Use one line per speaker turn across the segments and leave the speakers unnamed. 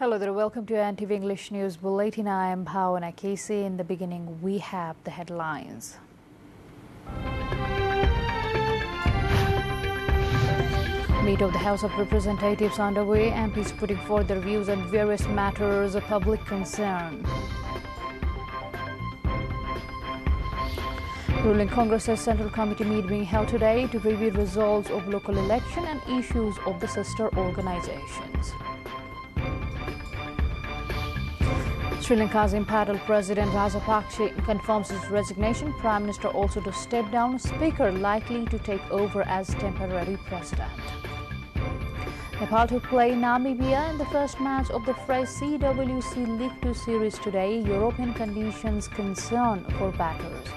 Hello there, welcome to NTV English News Bulletin. I am Bhavana Casey. In the beginning, we have the headlines. Meet of the House of Representatives underway. MPs putting forth their views on various matters of public concern. Ruling Congress's Central Committee meet being held today to review results of local election and issues of the sister organizations. Sri Lanka's Untitled President Rajapaksa confirms his resignation. Prime Minister also to step down. Speaker likely to take over as temporary president. Nepal to play Namibia in the first match of the fresh CWC League 2 series today. European conditions concern for batters.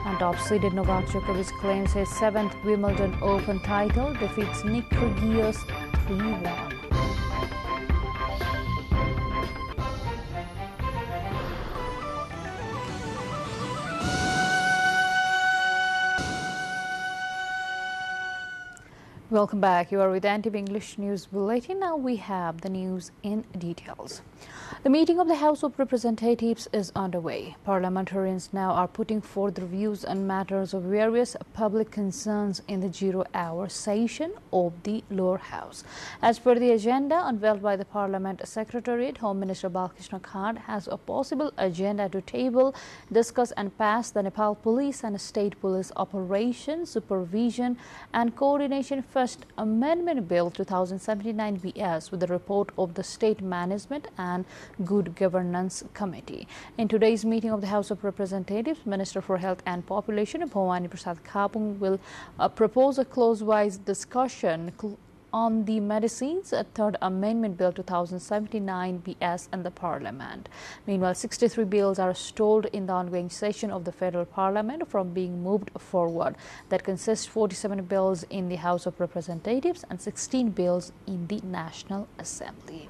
And top-seeded Novak Djokovic claims his 7th Wimbledon Open title, defeats Nick Kyrgios 3-1. Welcome back. You are with NTV English News Bulletin. Now we have the news in details. The meeting of the House of Representatives is underway. Parliamentarians now are putting forth their views on matters of various public concerns in the zero-hour session of the lower house. As per the agenda unveiled by the Parliament Secretariat, Home Minister Balkrishna Khad has a possible agenda to table, discuss and pass the Nepal Police and State Police Operation, Supervision and Coordination First Amendment Bill 2079 BS with the report of the State Management and Good Governance Committee. In today's meeting of the House of Representatives, Minister for Health and Population Bhavani Prasad Khapung will propose a clause-wise discussion on the Medicines Third Amendment Bill 2079 BS in the Parliament. Meanwhile, 63 bills are stalled in the ongoing session of the Federal Parliament from being moved forward. That consists 47 bills in the House of Representatives and 16 bills in the National Assembly.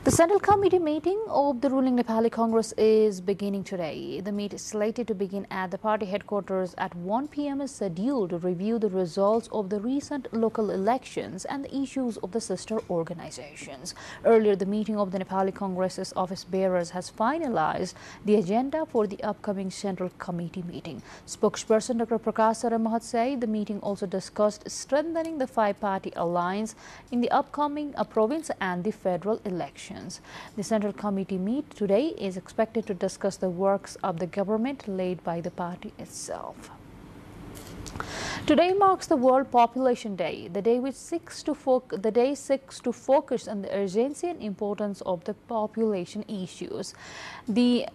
The Central Committee meeting of the ruling Nepali Congress is beginning today. The meet is slated to begin at the party headquarters at 1 p.m. is scheduled to review the results of the recent local elections and the issues of the sister organizations. Earlier, the meeting of the Nepali Congress's office bearers has finalized the agenda for the upcoming Central Committee meeting. Spokesperson Dr. Prakash Saramohat said the meeting also discussed strengthening the five-party alliance in the upcoming province and the federal elections. The Central Committee meet today is expected to discuss the works of the government led by the party itself. Today marks the World Population Day, the day seeks to focus on the urgency and importance of the population issues. The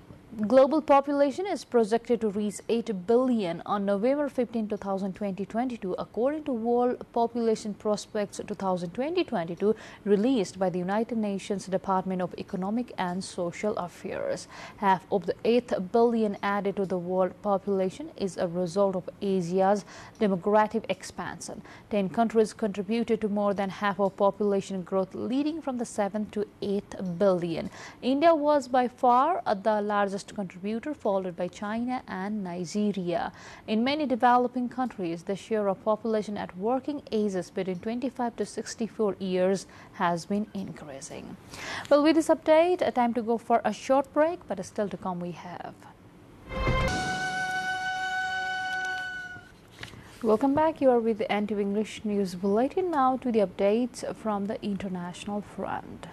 global population is projected to reach 8 billion on November 15, 2022, according to World Population Prospects 2022 released by the United Nations Department of Economic and Social Affairs. Half of the 8 billion added to the world population is a result of Asia's demographic expansion. 10 countries contributed to more than half of population growth, leading from the 7 to 8 billion. India was by far the largest contributor, followed by China and Nigeria. In many developing countries, the share of population at working ages between 25 to 64 years has been increasing. Well, with this update, time to go for a short break, but still to come we have. Welcome back. You are with the NTV English News Bulletin. Now to the updates from the international front.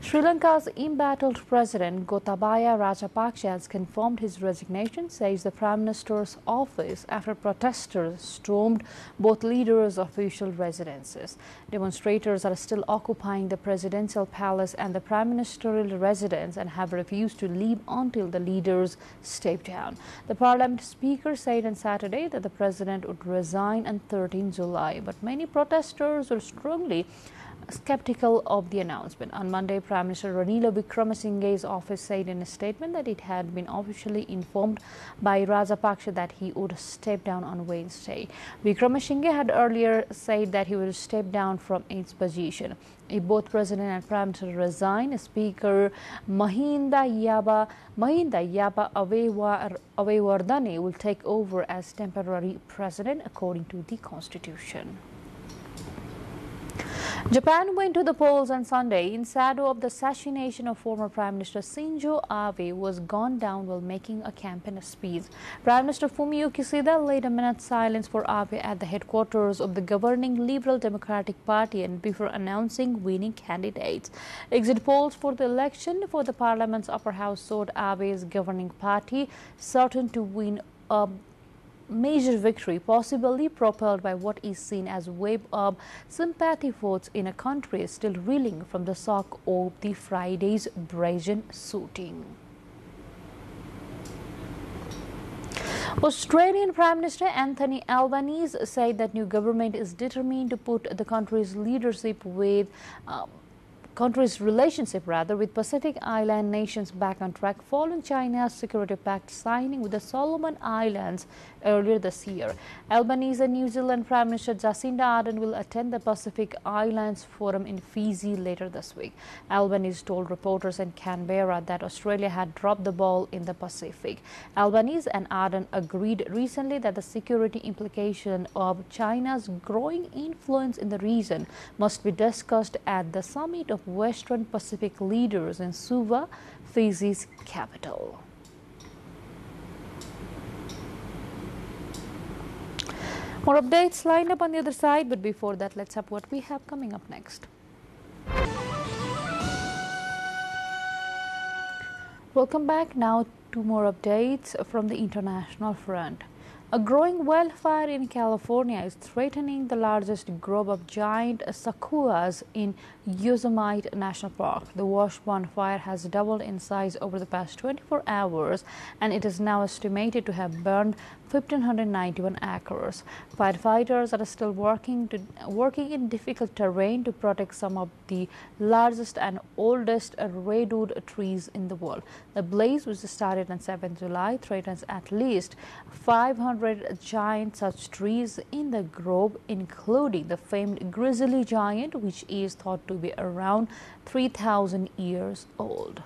Sri Lanka's embattled President Gotabaya Rajapaksa has confirmed his resignation, says the Prime Minister's office, after protesters stormed both leaders' official residences. Demonstrators are still occupying the presidential palace and the prime ministerial residence and have refused to leave until the leaders step down. The Parliament Speaker said on Saturday that the president would resign on 13 July, but many protesters were strongly skeptical of the announcement. On Monday, Prime Minister Ranil Wickremesinghe's office said in a statement that it had been officially informed by Rajapaksa that he would step down on Wednesday. Wickremesinghe had earlier said that he would step down from his position. If both President and Prime Minister resign, Speaker Mahinda Yaba Abeyewardene will take over as temporary president according to the Constitution. Japan went to the polls on Sunday in shadow of the assassination of former Prime Minister Shinzo Abe was gunned down while making a campaign speech. Prime Minister Fumio Kishida led a minute's silence for Abe at the headquarters of the governing Liberal Democratic Party and before announcing winning candidates. Exit polls for the election for the parliament's upper house showed Abe's governing party certain to win a major victory, possibly propelled by what is seen as a wave of sympathy votes in a country still reeling from the shock of the Friday's brazen shooting. Australian Prime Minister Anthony Albanese said that new government is determined to put the country's relationship with Pacific Island nations back on track following China's security pact signing with the Solomon Islands earlier this year. Albanese and New Zealand Prime Minister Jacinda Ardern will attend the Pacific Islands Forum in Fiji later this week. Albanese told reporters in Canberra that Australia had dropped the ball in the Pacific. Albanese and Ardern agreed recently that the security implication of China's growing influence in the region must be discussed at the summit of Western Pacific leaders in Suva, Fiji's capital. More updates lined up on the other side, but before that, let's have what we have coming up next. Welcome back. Now to more updates from the international front. A growing wildfire in California is threatening the largest grove of giant sequoias in Yosemite National Park. The Washburn fire has doubled in size over the past 24 hours, and it is now estimated to have burned 1,591 acres. Firefighters are still working in difficult terrain to protect some of the largest and oldest redwood trees in the world. The blaze, which started on 7 July, threatens at least 500 giant such trees in the grove, including the famed grizzly giant, which is thought to be around 3,000 years old.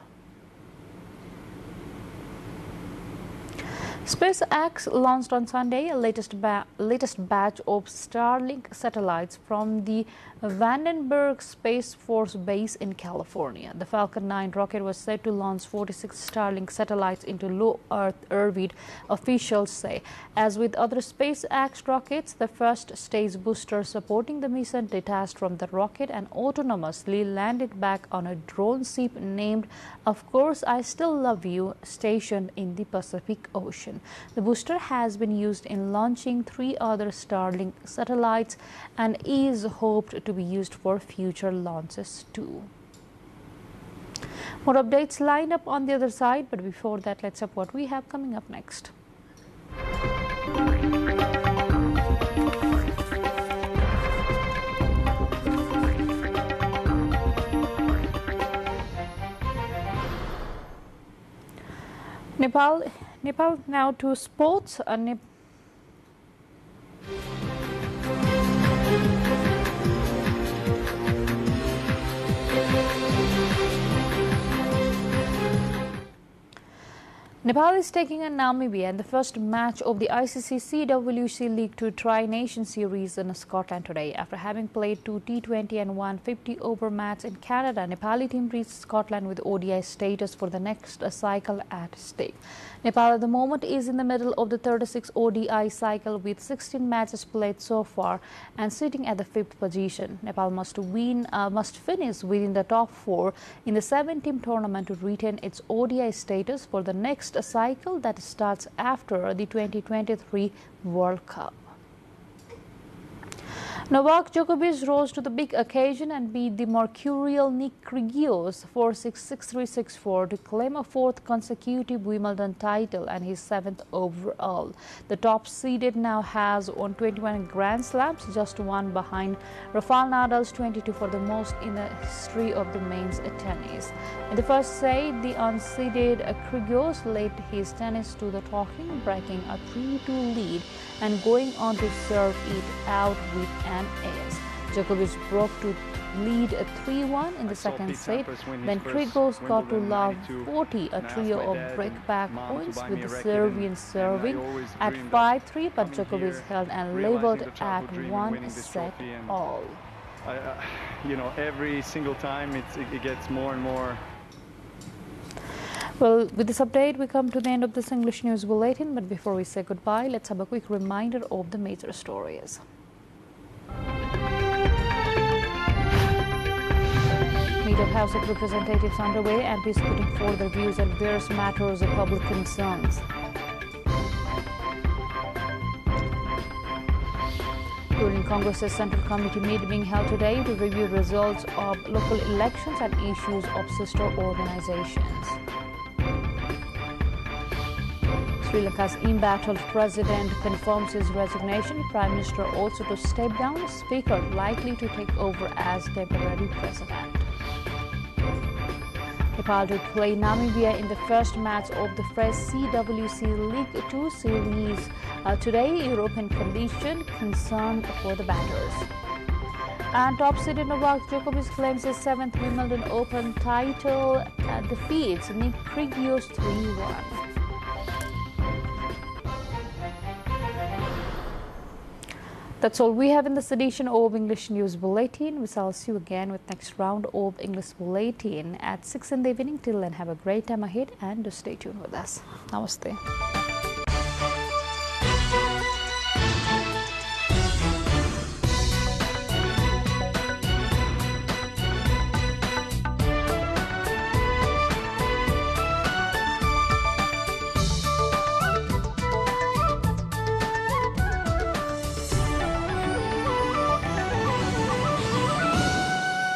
SpaceX launched on Sunday a latest batch of Starlink satellites from the Vandenberg Space Force Base in California. The Falcon 9 rocket was set to launch 46 Starlink satellites into low Earth orbit, officials say. As with other SpaceX rockets, the first stage booster supporting the mission detached from the rocket and autonomously landed back on a drone ship named Of Course I Still Love You, stationed in the Pacific Ocean. The booster has been used in launching 3 other Starlink satellites and is hoped to be used for future launches too. More updates lined up on the other side, but before that, let's have what we have coming up next. Nepal now to sports. Nepal is taking on Namibia in the first match of the ICC CWC League 2 Tri-Nation Series in Scotland today. After having played 2 T20 and 1 50-over match in Canada, Nepali team reached Scotland with ODI status for the next cycle at stake. Nepal at the moment is in the middle of the 36 ODI cycle with 16 matches played so far and sitting at the 5th position. Nepal must finish within the top 4 in the 7-team tournament to retain its ODI status for the next cycle that starts after the 2023 World Cup. Novak Djokovic rose to the big occasion and beat the mercurial Nick Kyrgios 4-6, 6-3, 6-4 to claim a 4th consecutive Wimbledon title and his 7th overall. The top seeded now has won 21 Grand Slams, just one behind Rafael Nadal's 22 for the most in the history of the men's tennis. In the first set, the unseeded Kyrgios led his tennis to the talking, breaking a 3-2 lead and going on to serve it out with an ace. Djokovic broke to lead 3-1 in the second set. Then Kyrgios got to love 40, a trio of breakback points with the Serbian serving at 5-3, but Djokovic held and leveled at 1 set all.
you know, every single time it gets more and more.
Well, with this update, we come to the end of this English News Bulletin. But before we say goodbye, let's have a quick reminder of the major stories. Meeting of House of Representatives underway, and MPs putting forward their views on various matters of public concerns. Ruling Congress's Central Committee meeting being held today to review results of local elections and issues of sister organizations. Sri Lanka's embattled president confirms his resignation. Prime Minister also to step down. Speaker likely to take over as temporary president. Nepal to play Namibia in the first match of the fresh CWC League 2 series. Today, European condition concern for the batters. And top seeded Novak Djokovic claims his 7th Wimbledon Open title and defeats Nick Kyrgios 3-1. That's all we have in this edition of English News Bulletin. We shall see you again with next round of English Bulletin at 6 in the evening. Till then, have a great time ahead and stay tuned with us. Namaste.